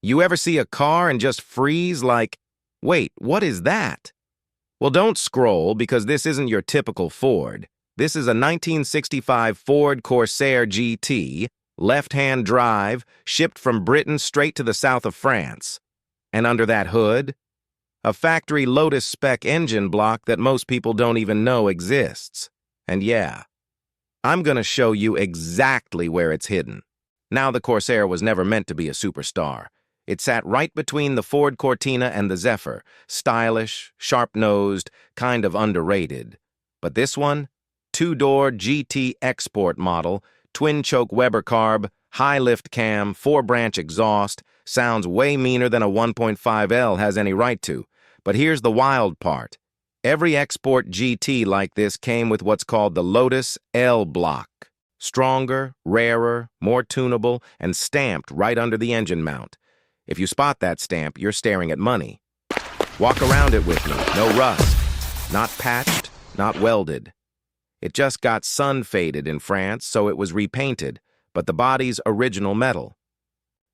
You ever see a car and just freeze like, wait, what is that? Well, don't scroll because this isn't your typical Ford. This is a 1965 Ford Corsair GT, left-hand drive, shipped from Britain straight to the south of France. And under that hood, a factory Lotus-spec engine block that most people don't even know exists. And yeah, I'm gonna show you exactly where it's hidden. Now, the Corsair was never meant to be a superstar. It sat right between the Ford Cortina and the Zephyr, stylish, sharp-nosed, kind of underrated. But this one, two-door GT export model, twin-choke Weber carb, high-lift cam, four-branch exhaust, sounds way meaner than a 1.5L has any right to. But here's the wild part. Every export GT like this came with what's called the Lotus L block. Stronger, rarer, more tunable, and stamped right under the engine mount. If you spot that stamp, you're staring at money. Walk around it with me, no rust. Not patched, not welded. It just got sun-faded in France, so it was repainted, but the body's original metal.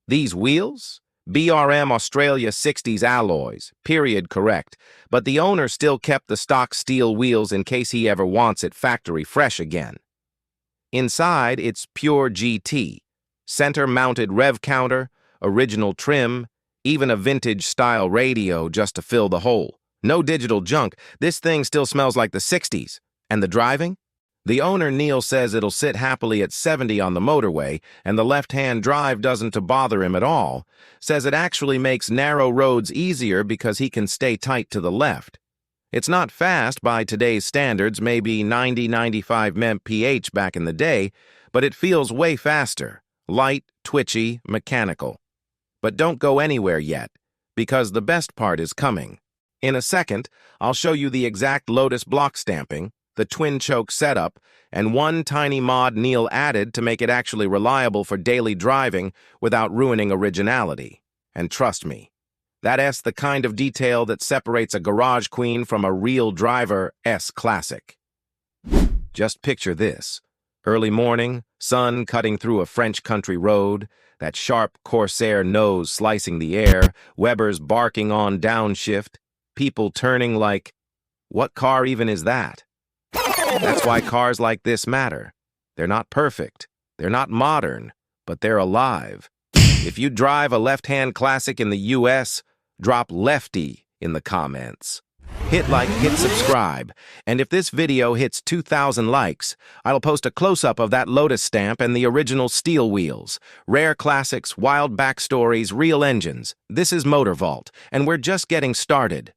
These wheels? BRM Australia 60s alloys, period correct, but the owner still kept the stock steel wheels in case he ever wants it factory fresh again. Inside, it's pure GT, center-mounted rev counter, original trim, even a vintage-style radio just to fill the hole. No digital junk, this thing still smells like the 60s. And the driving? The owner, Neil, says it'll sit happily at 70 on the motorway, and the left-hand drive doesn't bother him at all. Says it actually makes narrow roads easier because he can stay tight to the left. It's not fast by today's standards, maybe 90-95 mph back in the day, but it feels way faster. Light, twitchy, mechanical. But don't go anywhere yet, because the best part is coming. In a second, I'll show you the exact Lotus block stamping, the twin-choke setup, and one tiny mod Neil added to make it actually reliable for daily driving without ruining originality. And trust me, that's the kind of detail that separates a garage queen from a real driver S-classic. Just picture this. Early morning, sun cutting through a French country road, that sharp Corsair nose slicing the air, Webers barking on downshift, people turning like, what car even is that? That's why cars like this matter. They're not perfect, they're not modern, but they're alive. If you drive a left-hand classic in the US, drop lefty in the comments. Hit like, hit subscribe, and if this video hits 2,000 likes, I'll post a close-up of that Lotus stamp and the original steel wheels. Rare classics, wild backstories, real engines. This is MotorVault, and we're just getting started.